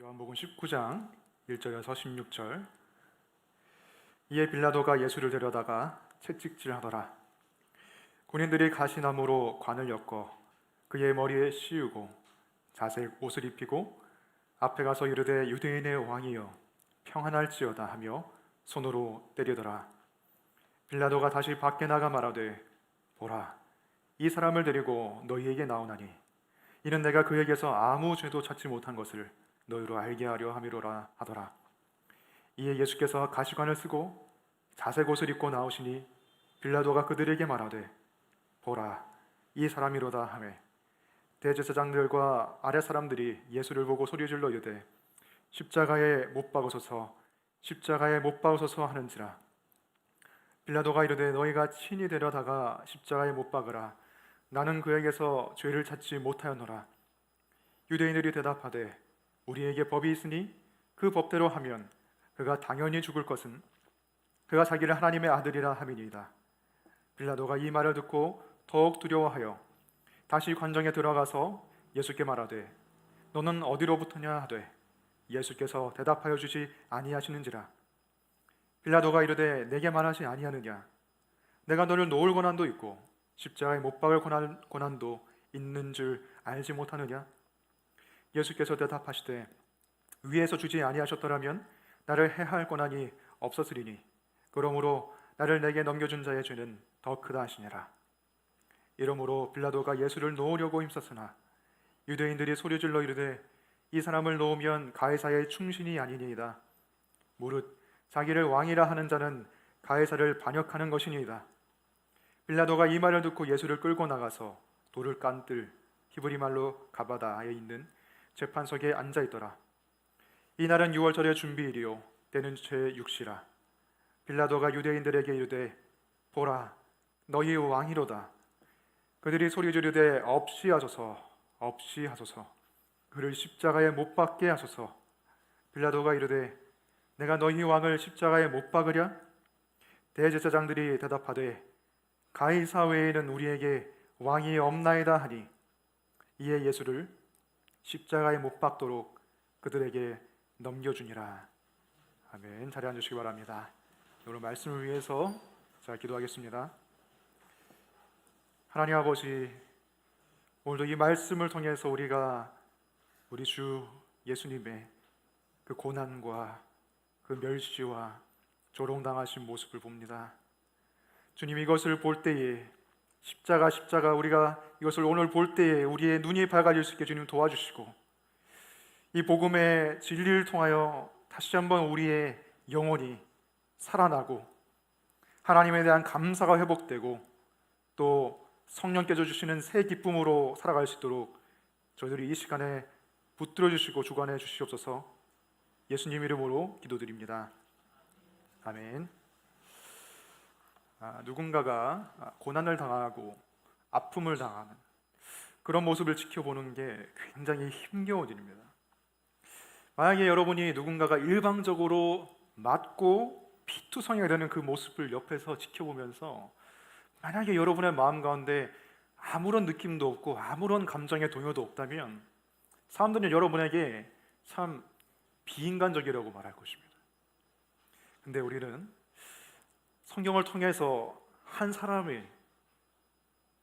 요한복음 19장 1절에서 16절. 이에 빌라도가 예수를 데려다가 채찍질하더라. 군인들이 가시나무로 관을 엮어 그의 머리에 씌우고 자색 옷을 입히고 앞에 가서 이르되 유대인의 왕이여 평안할지어다 하며 손으로 때리더라. 빌라도가 다시 밖에 나가 말하되 보라, 이 사람을 데리고 너희에게 나오나니 이는 내가 그에게서 아무 죄도 찾지 못한 것을 너희로 알게 하려 함이로라 하더라. 이에 예수께서 가시관을 쓰고 자색 옷을 입고 나오시니 빌라도가 그들에게 말하되 보라, 이 사람이로다 하매 대제사장들과 아랫 사람들이 예수를 보고 소리질러 이르되 십자가에 못 박으소서, 십자가에 못 박으소서 하는지라. 빌라도가 이르되 너희가 친히 데려다가 십자가에 못 박으라. 나는 그에게서 죄를 찾지 못하였노라. 유대인들이 대답하되 우리에게 법이 있으니 그 법대로 하면 그가 당연히 죽을 것은 그가 자기를 하나님의 아들이라 함이니이다. 빌라도가 이 말을 듣고 더욱 두려워하여 다시 관정에 들어가서 예수께 말하되 너는 어디로부터냐 하되 예수께서 대답하여 주지 아니하시는지라. 빌라도가 이르되 내게 말하지 아니하느냐? 내가 너를 놓을 고난도 있고 십자가에 못 박을 고난도 있는 줄 알지 못하느냐? 예수께서 대답하시되 위에서 주지 아니하셨더라면 나를 해할 고난이 없었으리니 그러므로 나를 내게 넘겨준 자의 죄는 더 크다 하시니라. 이러므로 빌라도가 예수를 놓으려고 힘썼으나 유대인들이 소리질러 이르되 이 사람을 놓으면 가이사의 충신이 아니니이다. 무릇 자기를 왕이라 하는 자는 가이사를 반역하는 것이니이다. 빌라도가 이 말을 듣고 예수를 끌고 나가서 돌을 깐 뜰 히브리 말로 가바다에 있는 재판석에 앉아 있더라. 이날은 6월절의 준비일이요 때는 제6시라. 빌라도가 유대인들에게 이르되 보라, 너희 왕이로다. 그들이 소리 지르되 없이 하소서, 없이 하소서, 그를 십자가에 못 박게 하소서. 빌라도가 이르되 내가 너희 왕을 십자가에 못 박으랴? 대제사장들이 대답하되 가이사 외에는 우리에게 왕이 없나이다 하니 이에 예수를 십자가에 못 박도록 그들에게 넘겨주니라. 아멘. 자리 앉으시기 바랍니다. 오늘 말씀을 위해서 자 기도하겠습니다. 하나님 아버지, 오늘도 이 말씀을 통해서 우리가 우리 주 예수님의 그 고난과 그 멸시와 조롱당하신 모습을 봅니다. 주님, 이것을 볼 때에 십자가 우리가 이것을 오늘 볼 때에 우리의 눈이 밝아질 수 있게 주님 도와주시고 이 복음의 진리를 통하여 다시 한번 우리의 영혼이 살아나고 하나님에 대한 감사가 회복되고 또 성령께서 주시는 새 기쁨으로 살아갈 수 있도록 저희들이 이 시간에 붙들어 주시고 주관해 주시옵소서. 예수님 이름으로 기도드립니다. 아멘. 누군가가 고난을 당하고 아픔을 당하는 그런 모습을 지켜보는 게 굉장히 힘겨운 일입니다. 만약에 여러분이 누군가가 일방적으로 맞고 피투성이가 되는 그 모습을 옆에서 지켜보면서 만약에 여러분의 마음 가운데 아무런 느낌도 없고 아무런 감정의 동요도 없다면 사람들은 여러분에게 참 비인간적이라고 말할 것입니다. 근데 우리는 성경을 통해서 한 사람의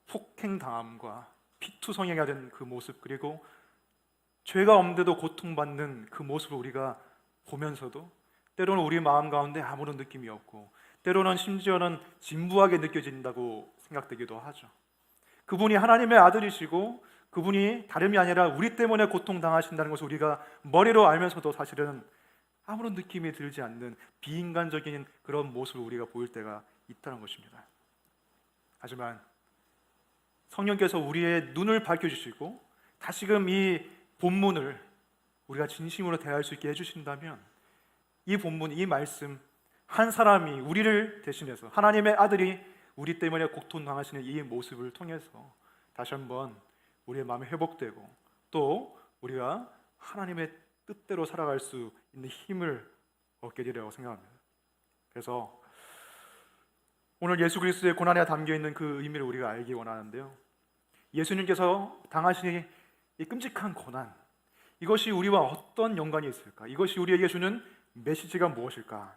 폭행당함과 피투성이가 된 그 모습, 그리고 죄가 없는데도 고통받는 그 모습을 우리가 보면서도 때로는 우리 마음 가운데 아무런 느낌이 없고 때로는 심지어는 진부하게 느껴진다고 생각되기도 하죠. 그분이 하나님의 아들이시고 그분이 다름이 아니라 우리 때문에 고통당하신다는 것을 우리가 머리로 알면서도 사실은 아무런 느낌이 들지 않는 비인간적인 그런 모습을 우리가 보일 때가 있다는 것입니다. 하지만 성령께서 우리의 눈을 밝혀주시고 다시금 이 본문을 우리가 진심으로 대할 수 있게 해주신다면 이 본문, 이 말씀, 한 사람이 우리를 대신해서 하나님의 아들이 우리 때문에 고통당하시는 이 모습을 통해서 다시 한번 우리의 마음이 회복되고 또 우리가 하나님의 뜻대로 살아갈 수 있는 힘을 얻게 되리라고 생각합니다. 그래서 오늘 예수 그리스도의 고난에 담겨있는 그 의미를 우리가 알기 원하는데요, 예수님께서 당하신 이 끔찍한 고난, 이것이 우리와 어떤 연관이 있을까? 이것이 우리에게 주는 메시지가 무엇일까?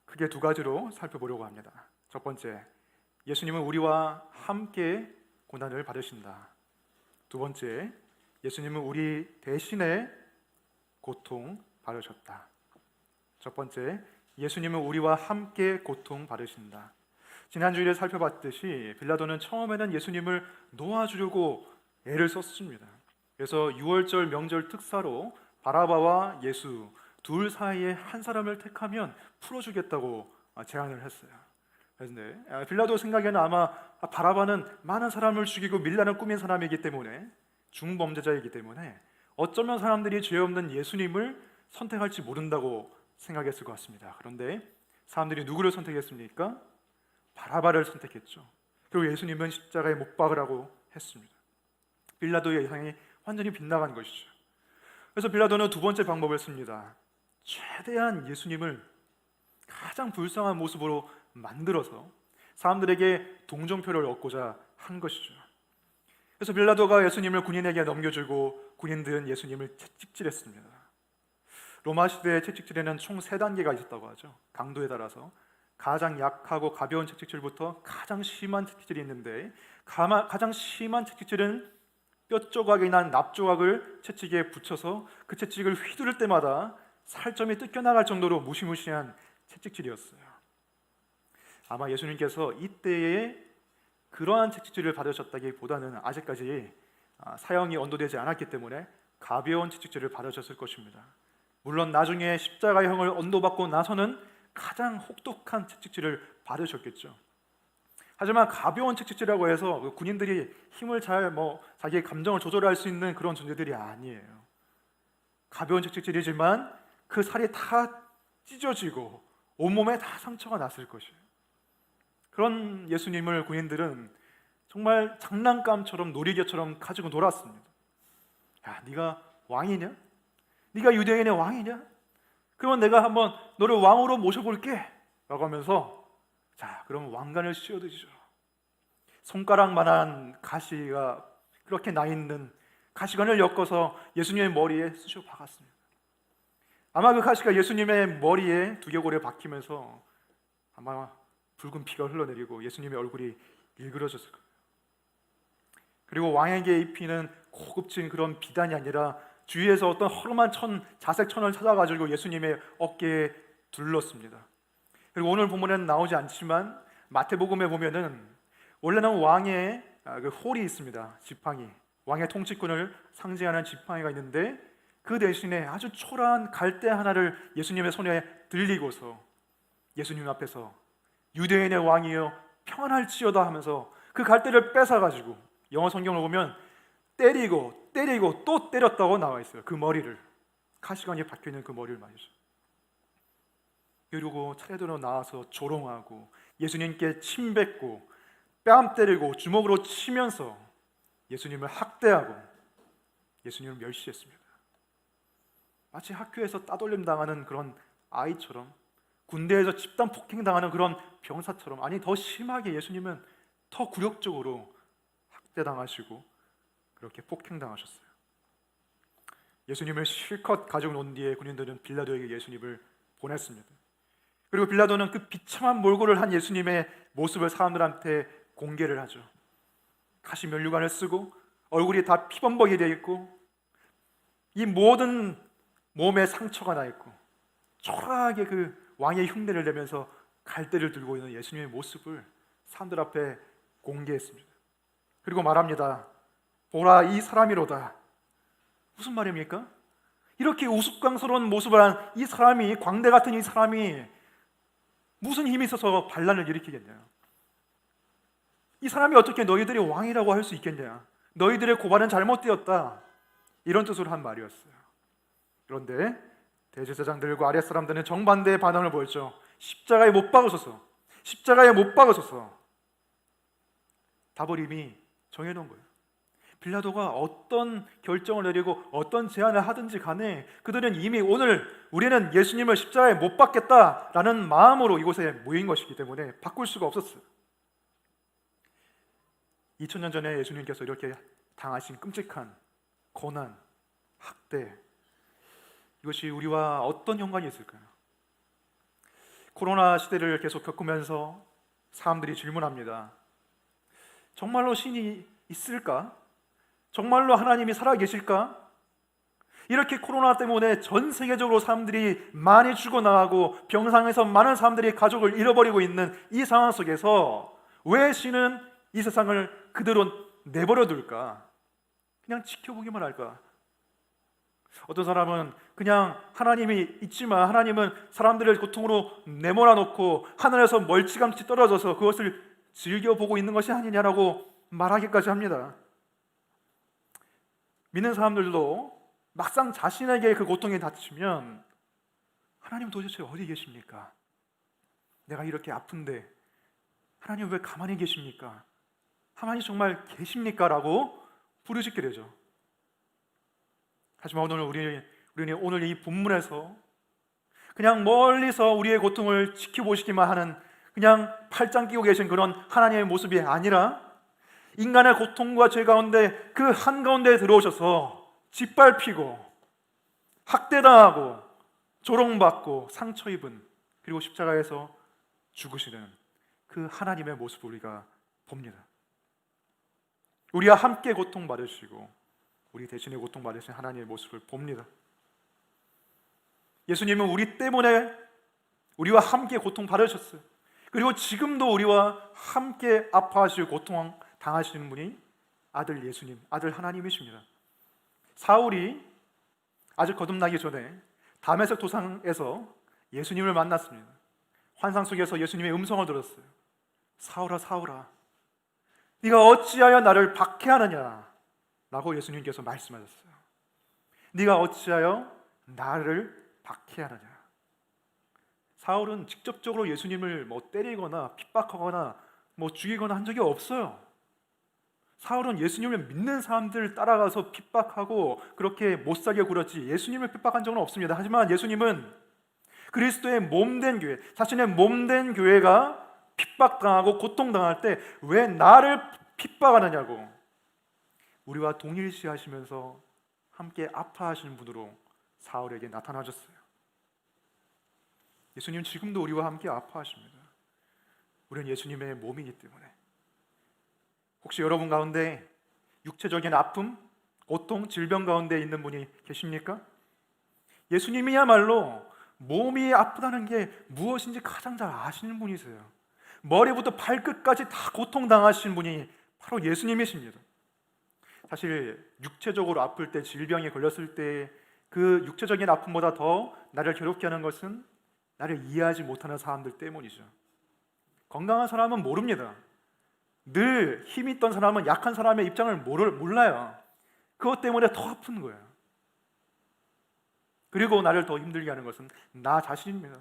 크게 두 가지로 살펴보려고 합니다. 첫 번째, 예수님은 우리와 함께 고난을 받으신다. 두 번째, 예수님은 우리 대신에 고통 받으셨다. 첫 번째, 예수님은 우리와 함께 고통 받으신다. 지난주일에 살펴봤듯이 빌라도는 처음에는 예수님을 놓아주려고 애를 썼습니다. 그래서 유월절 명절 특사로 바라바와 예수 둘 사이에 한 사람을 택하면 풀어주겠다고 제안을 했어요. 그런데 빌라도 생각에는 아마 바라바는 많은 사람을 죽이고 밀란을 꾸민 사람이기 때문에 중범죄자이기 때문에 어쩌면 사람들이 죄 없는 예수님을 선택할지 모른다고 생각했을 것 같습니다. 그런데 사람들이 누구를 선택했습니까? 바라바를 선택했죠. 그리고 예수님은 십자가에 못 박으라고 했습니다. 빌라도의 예상이 완전히 빗나간 것이죠. 그래서 빌라도는 두 번째 방법을 씁니다. 최대한 예수님을 가장 불쌍한 모습으로 만들어서 사람들에게 동정표를 얻고자 한 것이죠. 그래서 빌라도가 예수님을 군인에게 넘겨주고 군인들은 예수님을 채찍질했습니다. 로마 시대의 채찍질에는 총 3단계가 있었다고 하죠. 강도에 따라서 가장 약하고 가벼운 채찍질부터 가장 심한 채찍질이 있는데 가장 심한 채찍질은 뼈 조각이 난 납조각을 채찍에 붙여서 그 채찍을 휘두를 때마다 살점이 뜯겨나갈 정도로 무시무시한 채찍질이었어요. 아마 예수님께서 이때에 그러한 채찍질을 받으셨다기보다는 아직까지 사형이 언도되지 않았기 때문에 가벼운 채찍질을 받으셨을 것입니다. 물론 나중에 십자가형을 언도받고 나서는 가장 혹독한 채찍질을 받으셨겠죠. 하지만 가벼운 채찍질이라고 해서 군인들이 힘을 잘 자기의 감정을 조절할 수 있는 그런 존재들이 아니에요. 가벼운 채찍질이지만 그 살이 다 찢어지고 온몸에 다 상처가 났을 것이에요. 그런 예수님을 군인들은 정말 장난감처럼 놀이개처럼 가지고 놀았습니다. 야, 네가 왕이냐? 네가 유대인의 왕이냐? 그러면 내가 한번 너를 왕으로 모셔볼게 라고 하면서 자, 그럼 왕관을 씌워드리죠. 손가락만한 가시가 그렇게 나 있는 가시관을 엮어서 예수님의 머리에 쑤셔 박았습니다. 아마 그 가시가 예수님의 머리에 두개골에 박히면서 아마 붉은 피가 흘러내리고 예수님의 얼굴이 일그러졌을 거예요. 그리고 왕에게 입히는 고급진 그런 비단이 아니라 주위에서 어떤 허름한 자색 천을 찾아가지고 예수님의 어깨에 둘렀습니다. 그리고 오늘 본문에는 나오지 않지만 마태복음에 보면은 원래는 왕의 그 홀이 있습니다. 지팡이, 왕의 통치권을 상징하는 지팡이가 있는데 그 대신에 아주 초라한 갈대 하나를 예수님의 손에 들리고서 예수님 앞에서 유대인의 왕이여 평안할지어다 하면서 그 갈대를 뺏어가지고 영어 성경을 보면 때리고 또 때렸다고 나와 있어요. 그 머리를, 가시관이 박혀있는 그 머리를 말이죠. 그리고 차례대로 나와서 조롱하고 예수님께 침 뱉고 뺨 때리고 주먹으로 치면서 예수님을 학대하고 예수님을 멸시했습니다. 마치 학교에서 따돌림 당하는 그런 아이처럼, 군대에서 집단 폭행 당하는 그런 병사처럼, 아니 더 심하게 예수님은 더 굴욕적으로 학대당하시고 그렇게 폭행당하셨어요. 예수님을 실컷 가지고 논 뒤에 군인들은 빌라도에게 예수님을 보냈습니다. 그리고 빌라도는 그 비참한 몰골을 한 예수님의 모습을 사람들한테 공개를 하죠. 가시 면류관을 쓰고 얼굴이 다 피범벅이 되어 있고 이 모든 몸에 상처가 나 있고 초라하게 그 왕의 흉내를 내면서 갈대를 들고 있는 예수님의 모습을 사람들 앞에 공개했습니다. 그리고 말합니다. 보라, 이 사람이로다. 무슨 말입니까? 이렇게 우스꽝스러운 모습을 한 이 사람이, 광대 같은 이 사람이 무슨 힘이 있어서 반란을 일으키겠냐? 이 사람이 어떻게 너희들이 왕이라고 할 수 있겠냐? 너희들의 고발은 잘못되었다. 이런 뜻으로 한 말이었어요. 그런데 대제사장들과 아랫사람들은 정반대의 반응을 보였죠. 십자가에 못 박으소서. 십자가에 못 박으소서. 답을 이미 정해놓은 거예요. 빌라도가 어떤 결정을 내리고 어떤 제안을 하든지 간에 그들은 이미 오늘 우리는 예수님을 십자가에 못 박겠다라는 마음으로 이곳에 모인 것이기 때문에 바꿀 수가 없었어요. 2000년 전에 예수님께서 이렇게 당하신 끔찍한 고난, 학대, 이것이 우리와 어떤 연관이 있을까요? 코로나 시대를 계속 겪으면서 사람들이 질문합니다. 정말로 신이 있을까? 정말로 하나님이 살아계실까? 이렇게 코로나 때문에 전 세계적으로 사람들이 많이 죽어나가고 병상에서 많은 사람들이 가족을 잃어버리고 있는 이 상황 속에서 왜 신은 이 세상을 그대로 내버려 둘까? 그냥 지켜보기만 할까? 어떤 사람은 그냥 하나님이 있지만 하나님은 사람들을 고통으로 내몰아 놓고 하늘에서 멀찌감치 떨어져서 그것을 즐겨보고 있는 것이 아니냐라고 말하기까지 합니다. 믿는 사람들도 막상 자신에게 그 고통이 닥치면 하나님 도대체 어디 계십니까? 내가 이렇게 아픈데 하나님 왜 가만히 계십니까? 하나님 정말 계십니까? 라고 부르짖게 되죠. 하지만 우리는 오늘 이 본문에서 그냥 멀리서 우리의 고통을 지켜보시기만 하는 그냥 팔짱 끼고 계신 그런 하나님의 모습이 아니라 인간의 고통과 죄 가운데 그 한가운데에 들어오셔서 짓밟히고 학대당하고 조롱받고 상처 입은 그리고 십자가에서 죽으시는 그 하나님의 모습을 우리가 봅니다. 우리와 함께 고통받으시고 우리 대신에 고통받으신 하나님의 모습을 봅니다. 예수님은 우리 때문에 우리와 함께 고통받으셨어요. 그리고 지금도 우리와 함께 아파하시고 고통당하시는 분이 아들 예수님, 아들 하나님이십니다. 사울이 아직 거듭나기 전에 다메섹 도상에서 예수님을 만났습니다. 환상 속에서 예수님의 음성을 들었어요. 사울아 사울아 네가 어찌하여 나를 박해하느냐 라고 예수님께서 말씀하셨어요. 네가 어찌하여 나를 박해하느냐. 사울은 직접적으로 예수님을 때리거나 핍박하거나 죽이거나 한 적이 없어요. 사울은 예수님을 믿는 사람들 따라가서 핍박하고 그렇게 못살게 굴었지 예수님을 핍박한 적은 없습니다. 하지만 예수님은 그리스도의 몸된 교회, 자신의 몸된 교회가 핍박당하고 고통당할 때 왜 나를 핍박하느냐고 우리와 동일시하시면서 함께 아파하시는 분으로 사울에게 나타나셨어요. 예수님 지금도 우리와 함께 아파하십니다. 우리는 예수님의 몸이기 때문에. 혹시 여러분 가운데 육체적인 아픔, 고통, 질병 가운데 있는 분이 계십니까? 예수님이야말로 몸이 아프다는 게 무엇인지 가장 잘 아시는 분이세요. 머리부터 발끝까지 다 고통당하신 분이 바로 예수님이십니다. 사실 육체적으로 아플 때, 질병에 걸렸을 때 그 육체적인 아픔보다 더 나를 괴롭게 하는 것은 나를 이해하지 못하는 사람들 때문이죠. 건강한 사람은 모릅니다. 늘 힘이 있던 사람은 약한 사람의 입장을 몰라요. 그것 때문에 더 아픈 거예요. 그리고 나를 더 힘들게 하는 것은 나 자신입니다.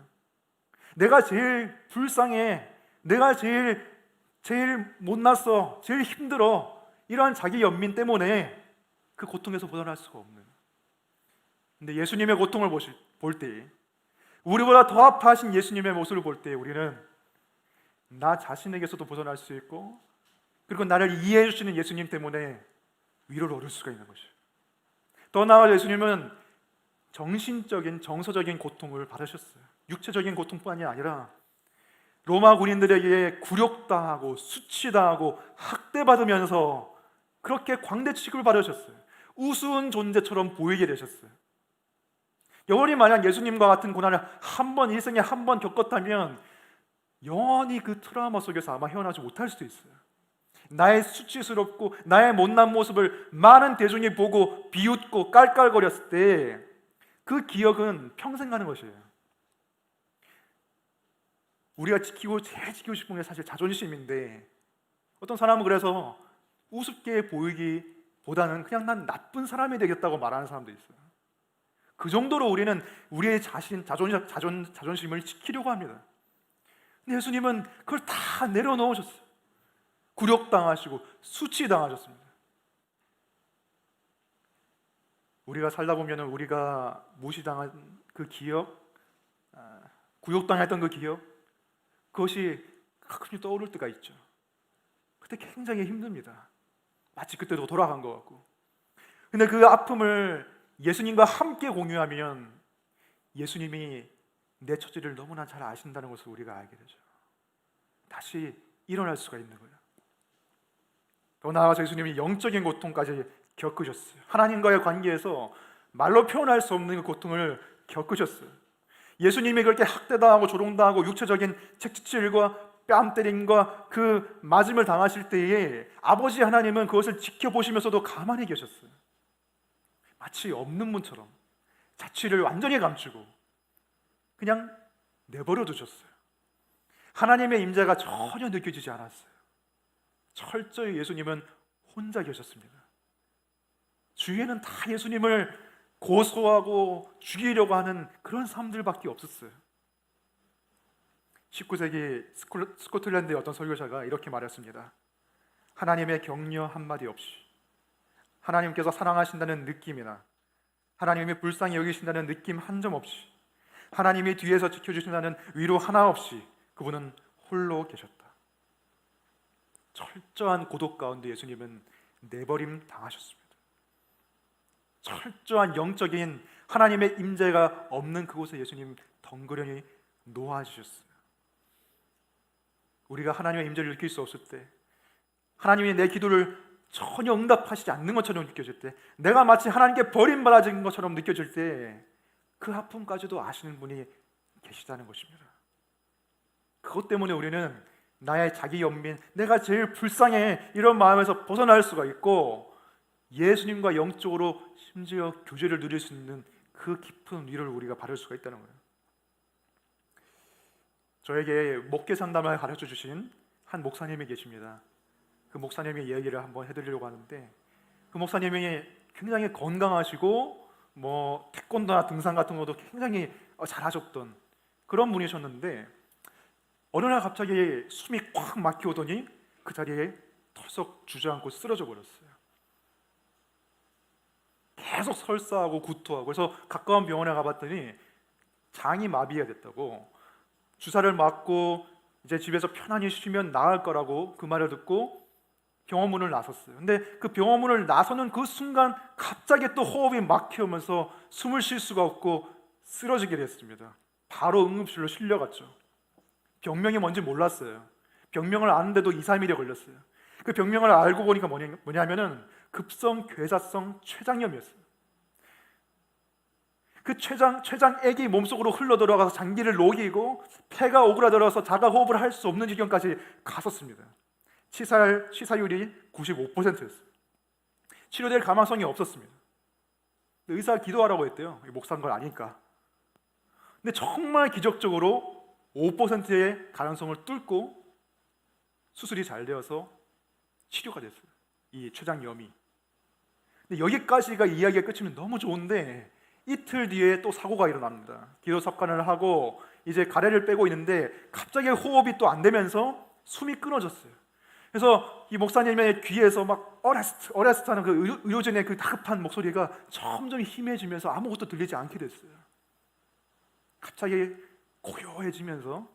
내가 제일 불쌍해, 내가 제일 못났어, 제일 힘들어, 이러한 자기 연민 때문에 그 고통에서 벗어날 수가 없는. 근데 예수님의 고통을 볼 때, 우리보다 더 아파하신 예수님의 모습을 볼 때 우리는 나 자신에게서도 벗어날 수 있고, 그리고 나를 이해해 주시는 예수님 때문에 위로를 얻을 수가 있는 것이에요. 더 나아가 예수님은 정신적인, 정서적인 고통을 받으셨어요. 육체적인 고통뿐만이 아니라 로마 군인들에게 굴욕당하고 수치당하고 학대받으면서 그렇게 광대 취급을 받으셨어요. 우스운 존재처럼 보이게 되셨어요. 영원히 만약 예수님과 같은 고난을 일생에 한 번 겪었다면 영원히 그 트라우마 속에서 아마 헤어나지 못할 수도 있어요. 나의 수치스럽고 나의 못난 모습을 많은 대중이 보고 비웃고 깔깔거렸을 때 그 기억은 평생 가는 것이에요. 우리가 제일 지키고 싶은 게 사실 자존심인데, 어떤 사람은 그래서 우습게 보이기보다는 그냥 난 나쁜 사람이 되겠다고 말하는 사람도 있어요. 그 정도로 우리는 우리의 자존심을 지키려고 합니다. 근데 예수님은 그걸 다 내려놓으셨어요. 굴욕당하시고 수치당하셨습니다. 우리가 살다 보면 우리가 무시당한 그 기억, 굴욕당했던 그 기억, 그것이 가끔씩 떠오를 때가 있죠. 그때 굉장히 힘듭니다. 마치 그때도 돌아간 것 같고. 근데 그 아픔을 예수님과 함께 공유하면 예수님이 내 처지를 너무나 잘 아신다는 것을 우리가 알게 되죠. 다시 일어날 수가 있는 거예요. 더 나아가서 예수님이 영적인 고통까지 겪으셨어요. 하나님과의 관계에서 말로 표현할 수 없는 그 고통을 겪으셨어요. 예수님이 그렇게 학대당하고 조롱당하고 육체적인 채찍질과 뺨 때림과 그 맞음을 당하실 때에 아버지 하나님은 그것을 지켜보시면서도 가만히 계셨어요. 마치 없는 분처럼 자취를 완전히 감추고 그냥 내버려 두셨어요. 하나님의 임재가 전혀 느껴지지 않았어요. 철저히 예수님은 혼자 계셨습니다. 주위에는 다 예수님을 고소하고 죽이려고 하는 그런 사람들밖에 없었어요. 19세기 스코틀랜드의 어떤 설교자가 이렇게 말했습니다. 하나님의 격려 한마디 없이, 하나님께서 사랑하신다는 느낌이나 하나님이 불쌍히 여기신다는 느낌 한 점 없이, 하나님이 뒤에서 지켜주신다는 위로 하나 없이 그분은 홀로 계셨다. 철저한 고독 가운데 예수님은 내버림 당하셨습니다. 철저한 영적인 하나님의 임재가 없는 그곳에 예수님 덩그러니 놓아지셨어요. 우리가 하나님의 임재를 느낄 수 없을 때, 하나님이 내 기도를 전혀 응답하시지 않는 것처럼 느껴질 때, 내가 마치 하나님께 버림받아진 것처럼 느껴질 때, 그 아픔까지도 아시는 분이 계시다는 것입니다. 그것 때문에 우리는 나의 자기 연민, 내가 제일 불쌍해, 이런 마음에서 벗어날 수가 있고, 예수님과 영적으로 심지어 교제를 누릴 수 있는 그 깊은 위로를 우리가 받을 수가 있다는 거예요. 저에게 목회 상담을 가르쳐 주신 한 목사님이 계십니다. 그 목사님의 이야기를 한번 해드리려고 하는데, 그 목사님이 굉장히 건강하시고 태권도나 등산 같은 것도 굉장히 잘하셨던 그런 분이셨는데, 어느 날 갑자기 숨이 꽉 막혀오더니 그 자리에 털썩 주저앉고 쓰러져 버렸어요. 계속 설사하고 구토하고, 그래서 가까운 병원에 가봤더니 장이 마비가 됐다고, 주사를 맞고 이제 집에서 편안히 쉬면 나을 거라고 그 말을 듣고 병원 문을 나섰어요. 근데 그 병원 문을 나서는 그 순간 갑자기 또 호흡이 막혀오면서 숨을 쉴 수가 없고 쓰러지게 됐습니다. 바로 응급실로 실려갔죠. 병명이 뭔지 몰랐어요. 병명을 아는데도 2, 3일이 걸렸어요. 그 병명을 알고 보니까 뭐냐면은 급성 괴사성 췌장염이었어요. 그 췌장액이 몸속으로 흘러들어가서 장기를 녹이고 폐가 오그라들어서 자가 호흡을 할 수 없는 지경까지 갔었습니다. 치사율이 95%였어요. 치료될 가망성이 없었습니다. 의사가 기도하라고 했대요. 목사인 걸 아니까. 근데 정말 기적적으로 5%의 가능성을 뚫고 수술이 잘 되어서 치료가 됐어요. 이 췌장염이. 근데 여기까지가 이야기가 끝이면 너무 좋은데, 이틀 뒤에 또 사고가 일어납니다. 기도 석관을 하고 이제 가래를 빼고 있는데 갑자기 호흡이 또 안 되면서 숨이 끊어졌어요. 그래서 이 목사님의 귀에서 막 어레스트 하는 그 의료진의 그 다급한 목소리가 점점 희미해지면서 아무것도 들리지 않게 됐어요. 갑자기 고요해지면서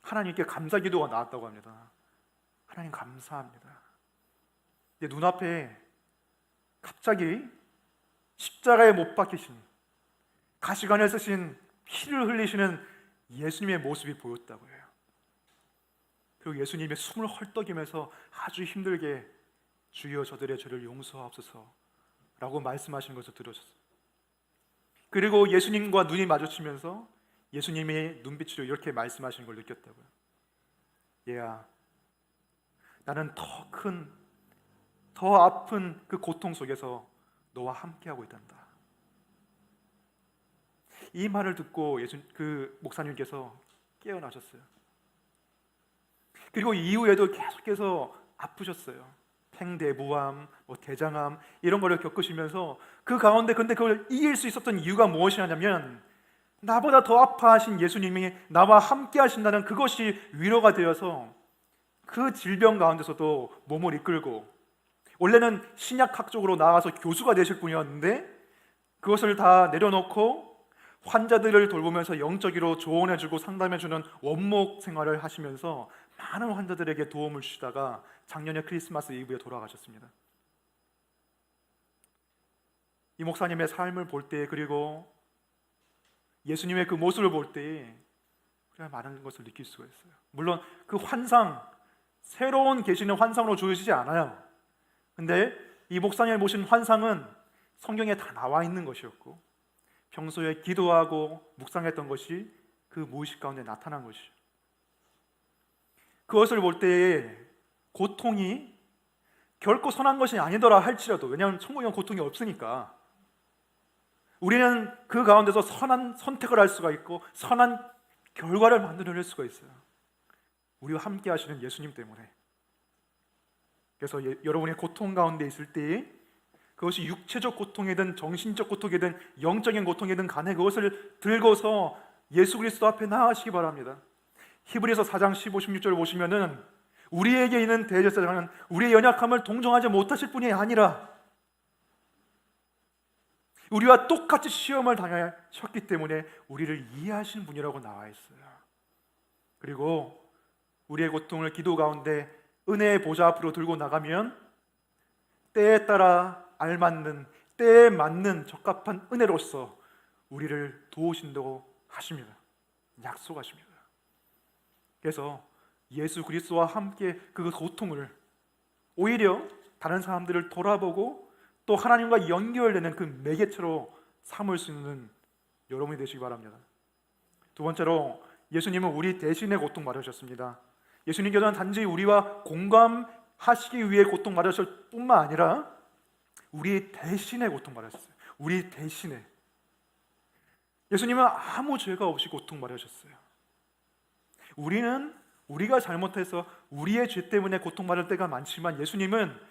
하나님께 감사 기도가 나왔다고 합니다. 하나님 감사합니다. 눈앞에 갑자기 십자가에 못 박히신, 가시관을 쓰신, 피를 흘리시는 예수님의 모습이 보였다고 해요. 그리고 예수님의 숨을 헐떡이면서 아주 힘들게 주여 저들의 죄를 용서하옵소서 라고 말씀하시는 것을 들으셨어요. 그리고 예수님과 눈이 마주치면서 예수님이 눈빛으로 이렇게 말씀하시는 걸 느꼈다고요. 얘야, 나는 더 아픈 그 고통 속에서 너와 함께하고 있단다. 이 말을 듣고 그 목사님께서 깨어나셨어요. 그리고 이후에도 계속해서 아프셨어요. 팽대부암, 대장암 이런 거를 겪으시면서 그 가운데 근데 그걸 이길 수 있었던 이유가 무엇이냐면, 나보다 더 아파하신 예수님이 나와 함께 하신다는 그것이 위로가 되어서 그 질병 가운데서도 몸을 이끌고, 원래는 신약학 쪽으로 나아가서 교수가 되실 분이었는데 그것을 다 내려놓고 환자들을 돌보면서 영적으로 조언해주고 상담해주는 원목 생활을 하시면서 많은 환자들에게 도움을 주시다가 작년에 크리스마스 이브에 돌아가셨습니다. 이 목사님의 삶을 볼 때, 그리고 예수님의 그 모습을 볼 때 우리가 많은 것을 느낄 수가 있어요. 물론 그 환상, 새로운 계시는 환상으로 주어지지 않아요. 근데 이 목사님을 보신 환상은 성경에 다 나와 있는 것이었고, 평소에 기도하고 묵상했던 것이 그 무의식 가운데 나타난 것이죠. 그것을 볼 때에 고통이 결코 선한 것이 아니더라 할지라도, 왜냐하면 천국에는 고통이 없으니까 우리는 그 가운데서 선한 선택을 할 수가 있고 선한 결과를 만들어낼 수가 있어요. 우리와 함께 하시는 예수님 때문에. 그래서 여러분의 고통 가운데 있을 때, 그것이 육체적 고통이든 정신적 고통이든 영적인 고통이든 간에 그것을 들고서 예수 그리스도 앞에 나아가시기 바랍니다. 히브리서 4장 15, 16절을 보시면은 우리에게 있는 대제사장은 우리의 연약함을 동정하지 못하실 뿐이 아니라 우리와 똑같이 시험을 당하셨기 때문에 우리를 이해하시는 분이라고 나와 있어요. 그리고 우리의 고통을 기도 가운데 은혜의 보좌 앞으로 들고 나가면 때에 따라 알맞는, 때에 맞는 적합한 은혜로서 우리를 도우신다고 하십니다. 약속하십니다. 그래서 예수 그리스도와 함께 그 고통을, 오히려 다른 사람들을 돌아보고 또 하나님과 연결되는 그 매개체로 삼을 수 있는 여러분이 되시기 바랍니다. 두 번째로, 예수님은 우리 대신에 고통 받으셨습니다. 예수님께서는 단지 우리와 공감하시기 위해 고통 받으실 뿐만 아니라 우리 대신에 고통 받으셨어요. 우리 대신에. 예수님은 아무 죄가 없이 고통 받으셨어요. 우리가 잘못해서 우리의 죄 때문에 고통받을 때가 많지만 예수님은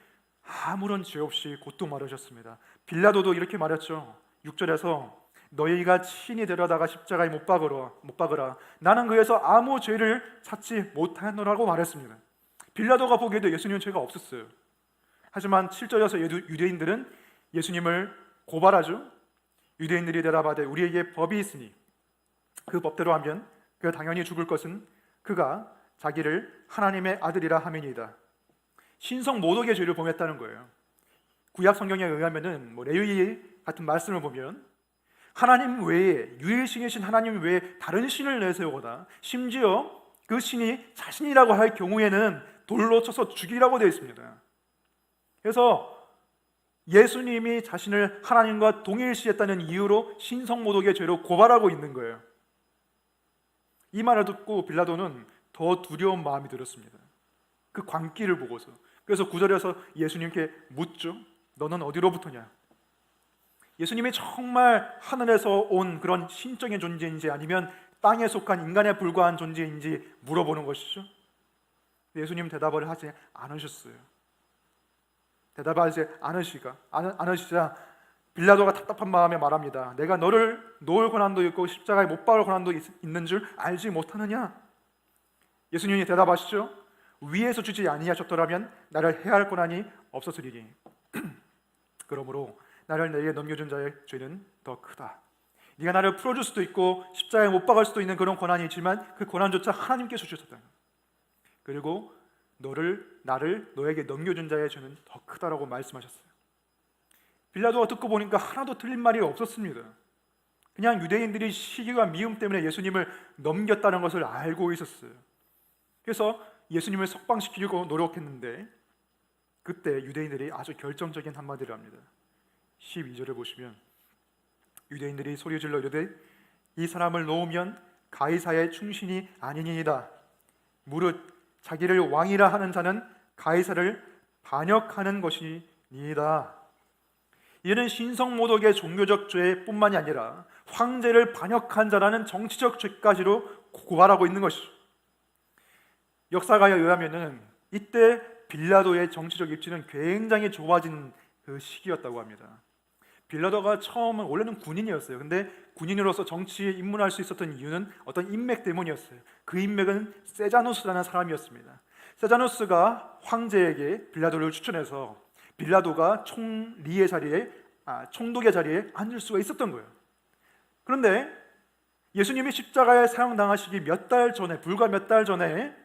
아무런 죄 없이 고통받으셨습니다. 빌라도도 이렇게 말했죠. 6절에서 너희가 친히 데려다가 십자가에 못 박으라. 나는 그에서 아무 죄를 찾지 못하노라고 말했습니다. 빌라도가 보기에도 예수님은 죄가 없었어요. 하지만 7절에서 유대인들은 예수님을 고발하죠. 유대인들이 대답하되 우리에게 법이 있으니 그 법대로 하면 그가 당연히 죽을 것은 그가 자기를 하나님의 아들이라 함이니이다. 신성 모독의 죄를 범했다는 거예요. 구약 성경에 의하면은 레위기 같은 말씀을 보면 하나님 외에, 유일신이신 하나님 외에 다른 신을 내세우거나 심지어 그 신이 자신이라고 할 경우에는 돌로 쳐서 죽이라고 되어 있습니다. 그래서 예수님이 자신을 하나님과 동일시했다는 이유로 신성모독의 죄로 고발하고 있는 거예요. 이 말을 듣고 빌라도는 더 두려운 마음이 들었습니다. 그 광기를 보고서. 그래서 9절에서 예수님께 묻죠. 너는 어디로부터냐? 예수님이 정말 하늘에서 온 그런 신적인 존재인지 아니면 땅에 속한 인간에 불과한 존재인지 물어보는 것이죠. 예수님 대답을 하지 않으셨어요. 대답하지 않으시자 빌라도가 답답한 마음에 말합니다. 내가 너를 놓을 권한도 있고 십자가에 못 박을 권한도 있는 줄 알지 못하느냐? 예수님이 대답하시죠. 위에서 주지 아니하셨더라면 나를 해할 권한이 없었으리니 그러므로 나를 내게 넘겨준 자의 죄는 더 크다. 네가 나를 풀어줄 수도 있고 십자가에 못 박을 수도 있는 그런 권한이 있지만 그 권한조차 하나님께서 주셨다. 그리고 나를 너에게 넘겨준 자의 죄는 더 크다라고 말씀하셨어요. 빌라도가 듣고 보니까 하나도 틀린 말이 없었습니다. 그냥 유대인들이 시기와 미움 때문에 예수님을 넘겼다는 것을 알고 있었어요. 그래서 예수님을 석방시키려고 노력했는데 그때 유대인들이 아주 결정적인 한마디를 합니다. 12절을 보시면 유대인들이 소리질러 이르되 이 사람을 놓으면 가이사의 충신이 아니니이다. 무릇 자기를 왕이라 하는 자는 가이사를 반역하는 것이니이다. 이는 신성모독의 종교적 죄뿐만이 아니라 황제를 반역한 자라는 정치적 죄까지로 고발하고 있는 것이죠. 역사가에 의하면은 이때 빌라도의 정치적 입지는 굉장히 좁아진 그 시기였다고 합니다. 빌라도가 처음은 원래는 군인이었어요. 근데 군인으로서 정치에 입문할 수 있었던 이유는 어떤 인맥 때문이었어요. 그 인맥은 세자누스라는 사람이었습니다. 세자누스가 황제에게 빌라도를 추천해서 빌라도가 총독의 자리에 앉을 수가 있었던 거예요. 그런데 예수님이 십자가에 사형당하시기 불과 몇 달 전에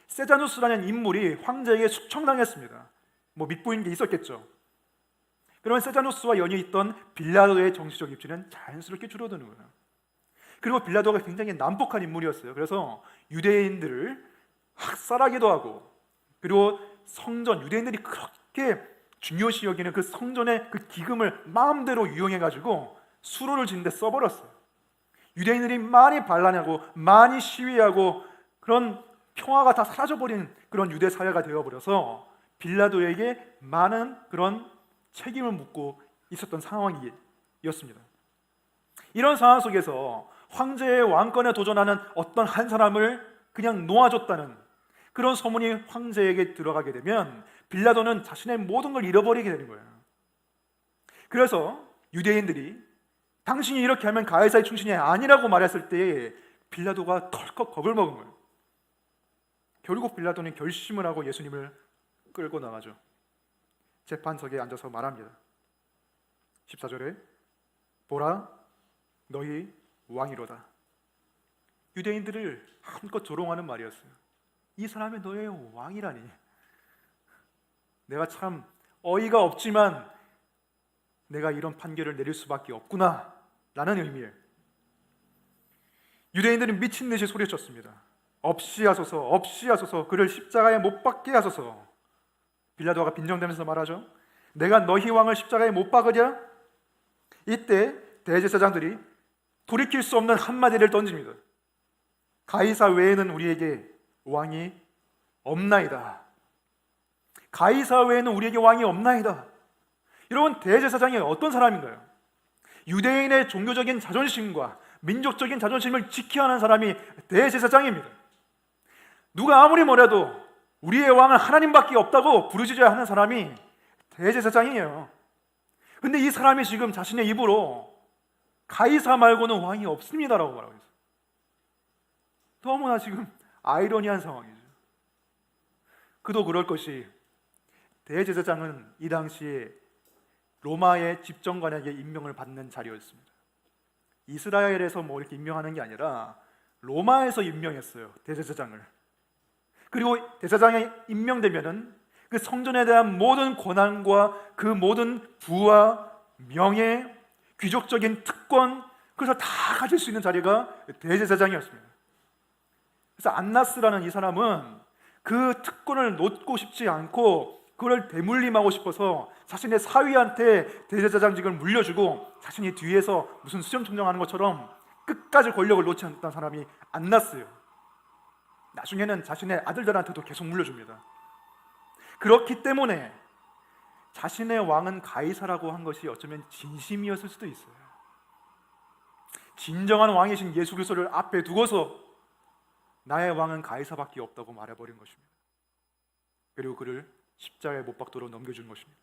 세자누스라는 인물이 황제에게 숙청당했습니다. 밑보인 게 있었겠죠. 그러면 세자노스와 연이 있던 빌라도의 정치적 입지는 자연스럽게 줄어드는 거예요. 그리고 빌라도가 굉장히 난폭한 인물이었어요. 그래서 유대인들을 학살하기도 하고, 그리고 성전, 유대인들이 그렇게 중요시 여기는 그 성전의 그 기금을 마음대로 이용해가지고 수로를 짓는 데 써버렸어요. 유대인들이 많이 반란하고 많이 시위하고 그런 평화가 다 사라져버린 그런 유대 사회가 되어버려서 빌라도에게 많은 그런 책임을 묻고 있었던 상황이었습니다. 이런 상황 속에서 황제의 왕권에 도전하는 어떤 한 사람을 그냥 놓아줬다는 그런 소문이 황제에게 들어가게 되면 빌라도는 자신의 모든 걸 잃어버리게 되는 거예요. 그래서 유대인들이 당신이 이렇게 하면 가이사의 충신이 아니라고 말했을 때 빌라도가 덜컥 겁을 먹은 거예요. 결국 빌라도는 결심을 하고 예수님을 끌고 나가죠. 재판석에 앉아서 말합니다. 14절에 보라 너희 왕이로다. 유대인들을 한껏 조롱하는 말이었어요. 이 사람이 너의 왕이라니. 내가 참 어이가 없지만 내가 이런 판결을 내릴 수밖에 없구나 라는 의미예요. 유대인들은 미친 듯이 소리쳤습니다. 없이 하소서, 없이 하소서, 그를 십자가에 못 박게 하소서. 빌라도가 빈정대면서 말하죠. 내가 너희 왕을 십자가에 못 박으랴? 이때 대제사장들이 돌이킬 수 없는 한마디를 던집니다. 가이사 외에는 우리에게 왕이 없나이다. 가이사 외에는 우리에게 왕이 없나이다. 여러분, 대제사장이 어떤 사람인가요? 유대인의 종교적인 자존심과 민족적인 자존심을 지켜야 하는 사람이 대제사장입니다. 누가 아무리 뭐래도 우리의 왕은 하나님밖에 없다고 부르짖어야 하는 사람이 대제사장이에요. 근데 이 사람이 지금 자신의 입으로 가이사 말고는 왕이 없습니다라고 말하고 있어요. 너무나 지금 아이러니한 상황이죠. 그도 그럴 것이 대제사장은 이 당시에 로마의 집정관에게 임명을 받는 자리였습니다. 이스라엘에서 뭐 이렇게 임명하는 게 아니라 로마에서 임명했어요, 대제사장을. 그리고 대제사장이 임명되면은 그 성전에 대한 모든 권한과 그 모든 부와 명예, 귀족적인 특권, 그래서 다 가질 수 있는 자리가 대제사장이었습니다. 그래서 안나스라는 이 사람은 그 특권을 놓고 싶지 않고 그걸 대물림하고 싶어서 자신의 사위한테 대제사장직을 물려주고 자신이 뒤에서 무슨 수렴청정하는 것처럼 끝까지 권력을 놓지 않았던 사람이 안나스예요. 나중에는 자신의 아들들한테도 계속 물려줍니다. 그렇기 때문에 자신의 왕은 가이사라고 한 것이 어쩌면 진심이었을 수도 있어요. 진정한 왕이신 예수 그리스도를 앞에 두고서 나의 왕은 가이사밖에 없다고 말해버린 것입니다. 그리고 그를 십자가에 못 박도록 넘겨준 것입니다.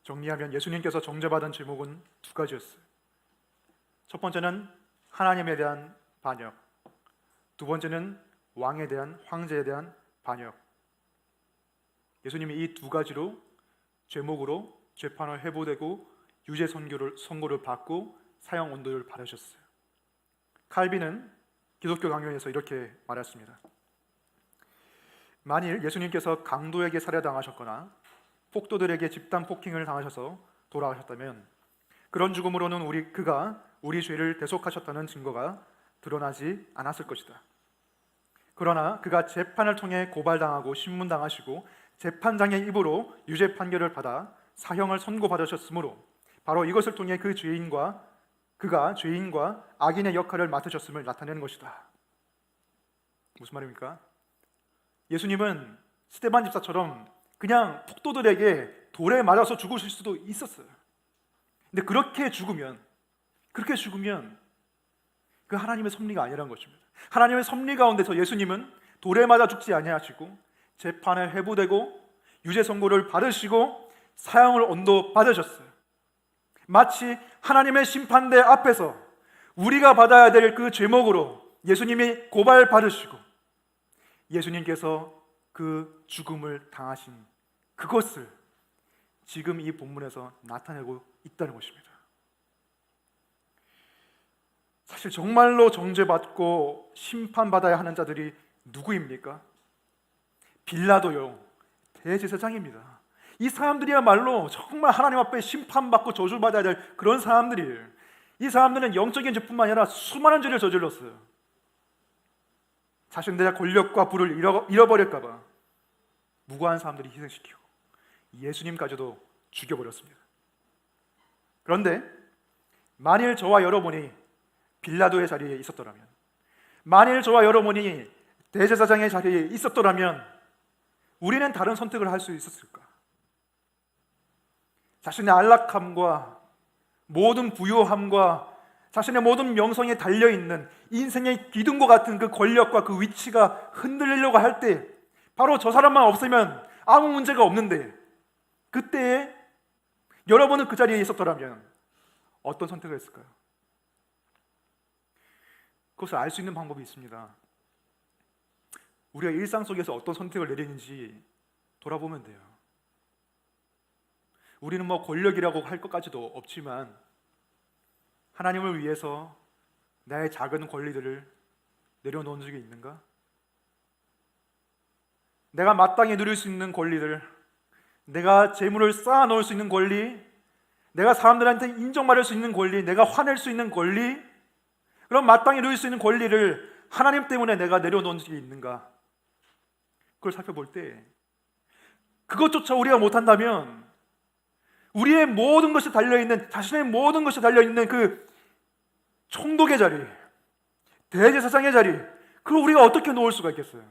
정리하면 예수님께서 정죄받은 제목은 두 가지였어요. 첫 번째는 하나님에 대한 반역, 두 번째는 왕에 대한, 황제에 대한 반역. 예수님이 이 두 가지로 죄목으로 재판을 회부되고 유죄 선고를 받고 사형 언도를 받으셨어요. 칼빈은 기독교 강론에서 이렇게 말했습니다. 만일 예수님께서 강도에게 살해당하셨거나 폭도들에게 집단 폭행을 당하셔서 돌아가셨다면 그런 죽음으로는 그가 우리 죄를 대속하셨다는 증거가 드러나지 않았을 것이다. 그러나 그가 재판을 통해 고발당하고 신문당하시고 재판장의 입으로 유죄 판결을 받아 사형을 선고받으셨으므로 바로 이것을 통해 그가 죄인과 악인의 역할을 맡으셨음을 나타내는 것이다. 무슨 말입니까? 예수님은 스데반 집사처럼 그냥 폭도들에게 돌에 맞아서 죽으실 수도 있었어요. 근데 그렇게 죽으면 그 하나님의 섭리가 아니라는 것입니다. 하나님의 섭리 가운데서 예수님은 돌에 맞아 죽지 아니하시고 재판에 회부되고 유죄 선고를 받으시고 사형을 언도 받으셨어요. 마치 하나님의 심판대 앞에서 우리가 받아야 될 그 죄목으로 예수님이 고발받으시고 예수님께서 그 죽음을 당하신 그것을 지금 이 본문에서 나타내고 있다는 것입니다. 사실 정말로 정죄받고 심판받아야 하는 자들이 누구입니까? 빌라도요, 대제사장입니다. 이 사람들이야말로 정말 하나님 앞에 심판받고 저주받아야 될 그런 사람들이에요. 이 사람들은 영적인 죄뿐만 아니라 수많은 죄를 저질렀어요. 자신들의 권력과 부를 잃어버릴까 봐 무고한 사람들이 희생시키고 예수님까지도 죽여버렸습니다. 그런데 만일 저와 여러분이 빌라도의 자리에 있었더라면, 만일 저와 여러분이 대제사장의 자리에 있었더라면 우리는 다른 선택을 할 수 있었을까? 자신의 안락함과 모든 부유함과 자신의 모든 명성에 달려있는 인생의 기둥과 같은 그 권력과 그 위치가 흔들리려고 할 때 바로 저 사람만 없으면 아무 문제가 없는데, 그때에 여러분은 그 자리에 있었더라면 어떤 선택을 했을까요? 그것을 알 수 있는 방법이 있습니다. 우리가 일상 속에서 어떤 선택을 내리는지 돌아보면 돼요. 우리는 뭐 권력이라고 할 것까지도 없지만 하나님을 위해서 나의 작은 권리들을 내려놓은 적이 있는가? 내가 마땅히 누릴 수 있는 권리들, 내가 재물을 쌓아놓을 수 있는 권리, 내가 사람들한테 인정받을 수 있는 권리, 내가 화낼 수 있는 권리, 그럼 마땅히 누릴 수 있는 권리를 하나님 때문에 내가 내려놓은 적이 있는가? 그걸 살펴볼 때 그것조차 우리가 못한다면 우리의 모든 것이 달려있는, 자신의 모든 것이 달려있는 그 총독의 자리, 대제사장의 자리, 그걸 우리가 어떻게 놓을 수가 있겠어요?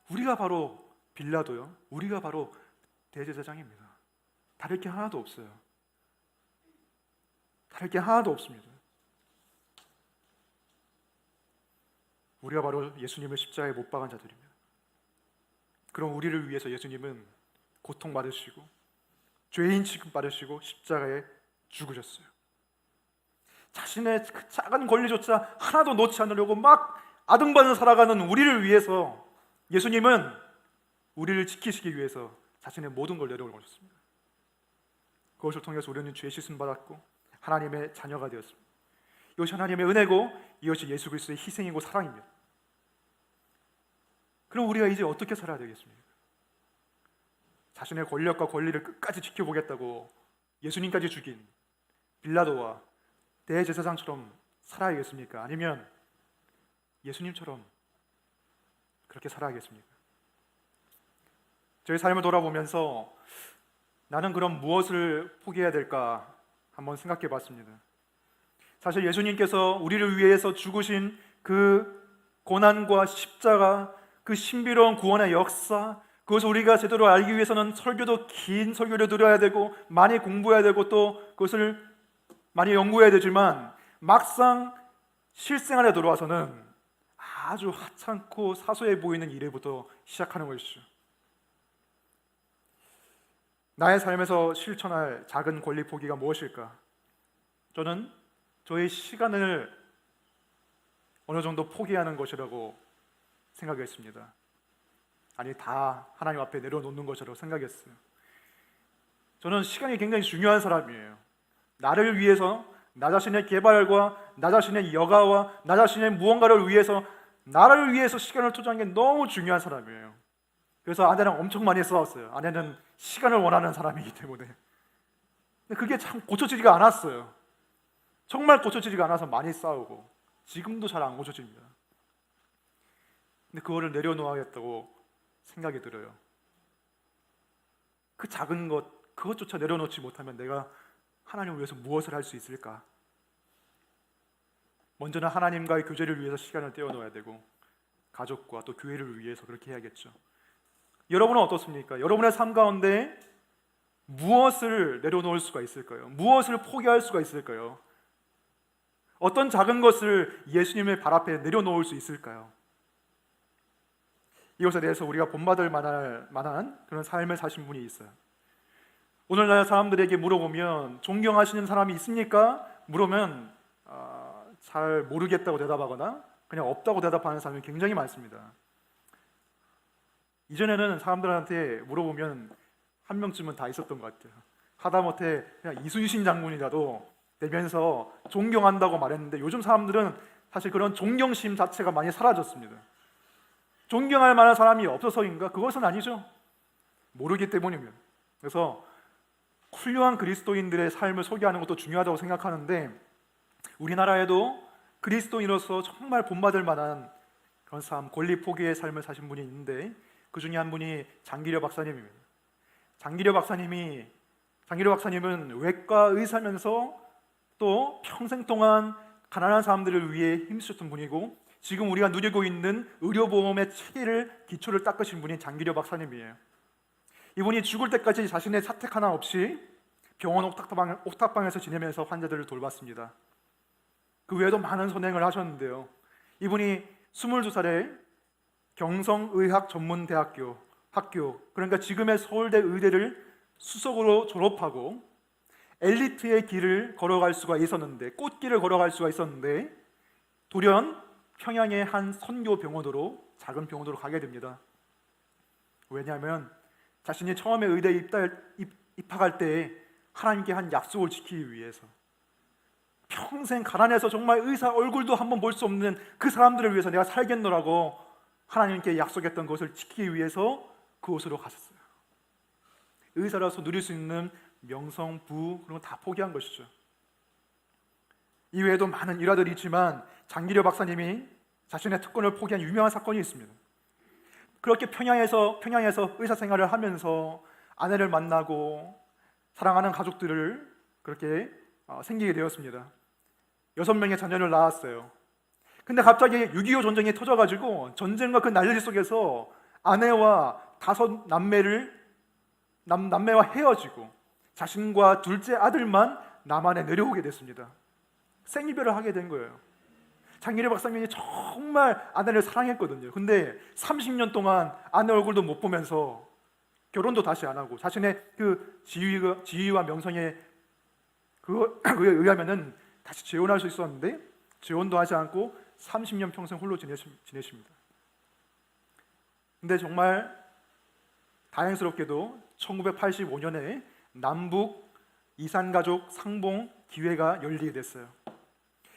우리가 바로 빌라도요, 우리가 바로 대제사장입니다. 다를 게 하나도 없어요. 다를 게 하나도 없습니다. 우리가 바로 예수님을 십자가에 못 박은 자들입니다. 그럼 우리를 위해서 예수님은 고통받으시고 죄인 취급받으시고 십자가에 죽으셨어요. 자신의 그 작은 권리조차 하나도 놓지 않으려고 막 아등바등 살아가는 우리를 위해서 예수님은 우리를 지키시기 위해서 자신의 모든 걸 내려놓으셨습니다. 그것을 통해서 우리는 죄 씻음 받았고 하나님의 자녀가 되었습니다. 이것이 하나님의 은혜고 이것이 예수 그리스도의 희생이고 사랑입니다. 그럼 우리가 이제 어떻게 살아야 되겠습니까? 자신의 권력과 권리를 끝까지 지켜보겠다고 예수님까지 죽인 빌라도와 대제사장처럼 살아야겠습니까? 아니면 예수님처럼 그렇게 살아야겠습니까? 저희 삶을 돌아보면서 나는 그럼 무엇을 포기해야 될까 한번 생각해 봤습니다. 사실 예수님께서 우리를 위해서 죽으신 그 고난과 십자가, 그 신비로운 구원의 역사, 그것을 우리가 제대로 알기 위해서는 설교도 긴 설교를 들어야 되고 많이 공부해야 되고 또 그것을 많이 연구해야 되지만 막상 실생활에 들어와서는 아주 하찮고 사소해 보이는 일부터 시작하는 것이죠. 나의 삶에서 실천할 작은 권리 포기가 무엇일까? 저는 저의 시간을 어느 정도 포기하는 것이라고 생각했습니다. 아니, 다 하나님 앞에 내려놓는 것이라고 생각했어요. 저는 시간이 굉장히 중요한 사람이에요. 나를 위해서, 나 자신의 개발과 나 자신의 여가와 나 자신의 무언가를 위해서, 나를 위해서 시간을 투자하는 게 너무 중요한 사람이에요. 그래서 아내랑 엄청 많이 싸웠어요. 아내는 시간을 원하는 사람이기 때문에. 근데 그게 참 고쳐지지가 않았어요. 정말 고쳐지지가 않아서 많이 싸우고 지금도 잘 안 고쳐집니다. 근데 그거를 내려놓아야겠다고 생각이 들어요. 그 작은 것, 그것조차 내려놓지 못하면 내가 하나님을 위해서 무엇을 할 수 있을까? 먼저는 하나님과의 교제를 위해서 시간을 떼어놓아야 되고 가족과 또 교회를 위해서 그렇게 해야겠죠. 여러분은 어떻습니까? 여러분의 삶 가운데 무엇을 내려놓을 수가 있을까요? 무엇을 포기할 수가 있을까요? 어떤 작은 것을 예수님의 발 앞에 내려놓을 수 있을까요? 이것에 대해서 우리가 본받을 만한 그런 삶을 사신 분이 있어요. 오늘날 사람들에게 물어보면 존경하시는 사람이 있습니까? 물으면 잘 모르겠다고 대답하거나 그냥 없다고 대답하는 사람이 굉장히 많습니다. 이전에는 사람들한테 물어보면 한 명쯤은 다 있었던 것 같아요. 하다못해 그냥 이순신 장군이라도 되면서 존경한다고 말했는데 요즘 사람들은 사실 그런 존경심 자체가 많이 사라졌습니다. 존경할 만한 사람이 없어서인가? 그것은 아니죠. 모르기 때문입니다. 그래서 훌륭한 그리스도인들의 삶을 소개하는 것도 중요하다고 생각하는데, 우리나라에도 그리스도인으로서 정말 본받을 만한 그런 삶, 권리 포기의 삶을 사신 분이 있는데, 그 중에 한 분이 장기려 박사님입니다. 장기려 박사님은 외과 의사면서 또 평생 동안 가난한 사람들을 위해 힘쓰셨던 분이고, 지금 우리가 누리고 있는 의료보험의 체계를 기초를 닦으신 분이 장기려 박사님이에요. 이분이 죽을 때까지 자신의 사택 하나 없이 병원 옥탑방에서 지내면서 환자들을 돌봤습니다. 그 외에도 많은 선행을 하셨는데요, 이분이 22살에 경성의학전문대학교 학교, 그러니까 지금의 서울대 의대를 수석으로 졸업하고 엘리트의 길을 걸어갈 수가 있었는데, 꽃길을 걸어갈 수가 있었는데, 돌연 평양의 한 선교 병원으로, 작은 병원으로 가게 됩니다. 왜냐하면 자신이 처음에 의대에 입학할 때 하나님께 한 약속을 지키기 위해서, 평생 가난해서 정말 의사 얼굴도 한번 볼 수 없는 그 사람들을 위해서 내가 살겠노라고 하나님께 약속했던 것을 지키기 위해서 그곳으로 가셨어요. 의사라서 누릴 수 있는 명성, 부, 그런 거 다 포기한 것이죠. 이외에도 많은 일화들이 있지만 장기려 박사님이 자신의 특권을 포기한 유명한 사건이 있습니다. 그렇게 평양에서 의사 생활을 하면서 아내를 만나고 사랑하는 가족들을 그렇게 생기게 되었습니다. 6명의 자녀를 낳았어요. 근데 갑자기 6.25 전쟁이 터져가지고 전쟁과 그 난리 속에서 아내와 5 남매와 헤어지고 자신과 둘째 아들만 남한에 내려오게 됐습니다. 생이별을 하게 된 거예요. 장기려 박사님이 정말 아내를 사랑했거든요. 근데 30년 동안 아내 얼굴도 못 보면서 결혼도 다시 안 하고, 자신의 그 지위와 명성에 그에 의하면은 다시 재혼할 수 있었는데 재혼도 하지 않고 30년 평생 홀로 지내십니다. 근데 정말 다행스럽게도 1985년에 남북 이산가족 상봉 기회가 열리게 됐어요.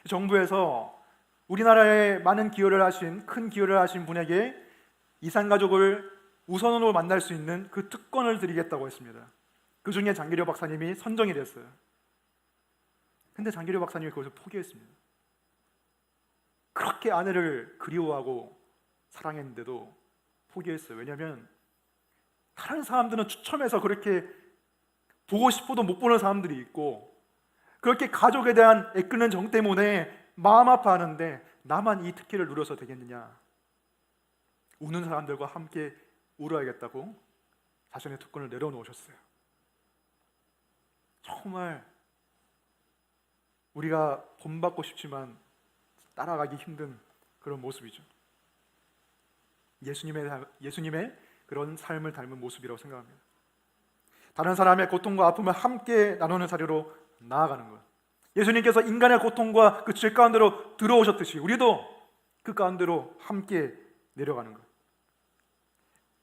정부에서 우리나라에 많은 큰 기여를 하신 분에게 이산가족을 우선으로 만날 수 있는 그 특권을 드리겠다고 했습니다. 그 중에 장기려 박사님이 선정이 됐어요. 근데 장기려 박사님이 그것을 포기했습니다. 그렇게 아내를 그리워하고 사랑했는데도 포기했어요. 왜냐하면 다른 사람들은 추첨해서 그렇게 보고 싶어도 못 보는 사람들이 있고, 그렇게 가족에 대한 애끓는 정 때문에 마음 아파하는데 나만 이 특혜를 누려서 되겠느냐. 우는 사람들과 함께 울어야겠다고 자신의 특권을 내려놓으셨어요. 정말 우리가 본받고 싶지만 따라가기 힘든 그런 모습이죠. 예수님의 그런 삶을 닮은 모습이라고 생각합니다. 다른 사람의 고통과 아픔을 함께 나누는 자리로 나아가는 것. 예수님께서 인간의 고통과 그 죄 가운데로 들어오셨듯이 우리도 그 가운데로 함께 내려가는 것.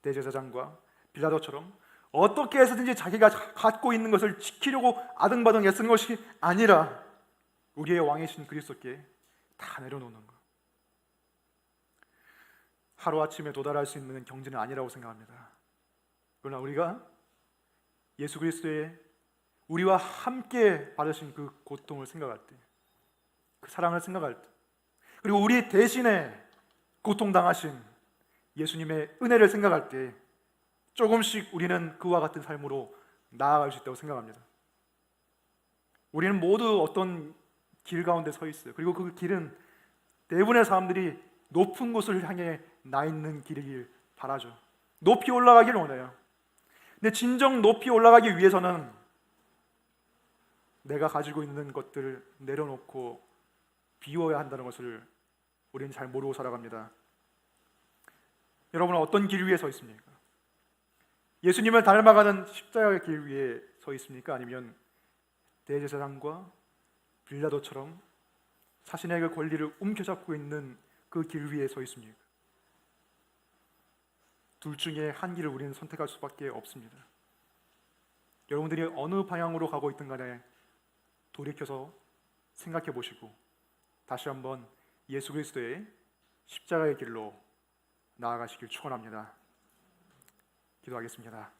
대제사장과 빌라도처럼 어떻게 해서든지 자기가 갖고 있는 것을 지키려고 아등바등 애쓰는 것이 아니라 우리의 왕이신 그리스도께 다 내려놓는 것. 하루아침에 도달할 수 있는 경지는 아니라고 생각합니다. 그러나 우리가 예수 그리스도의 우리와 함께 받으신 그 고통을 생각할 때, 그 사랑을 생각할 때, 그리고 우리 대신에 고통당하신 예수님의 은혜를 생각할 때 조금씩 우리는 그와 같은 삶으로 나아갈 수 있다고 생각합니다. 우리는 모두 어떤 길 가운데 서 있어요. 그리고 그 길은 대부분의 사람들이 높은 곳을 향해 나 있는 길이길 바라죠. 높이 올라가기를 원해요. 근데 진정 높이 올라가기 위해서는 내가 가지고 있는 것들을 내려놓고 비워야 한다는 것을 우리는 잘 모르고 살아갑니다. 여러분은 어떤 길 위에 서 있습니까? 예수님을 닮아가는 십자가의 길 위에 서 있습니까? 아니면 대제사장과 빌라도처럼 자신의 그 권리를 움켜잡고 있는 그 길 위에 서 있습니까? 둘 중에 한 길을 우리는 선택할 수밖에 없습니다. 여러분들이 어느 방향으로 가고 있든 간에 돌이켜서 생각해 보시고 다시 한번 예수 그리스도의 십자가의 길로 나아가시길 축원합니다. 기도하겠습니다.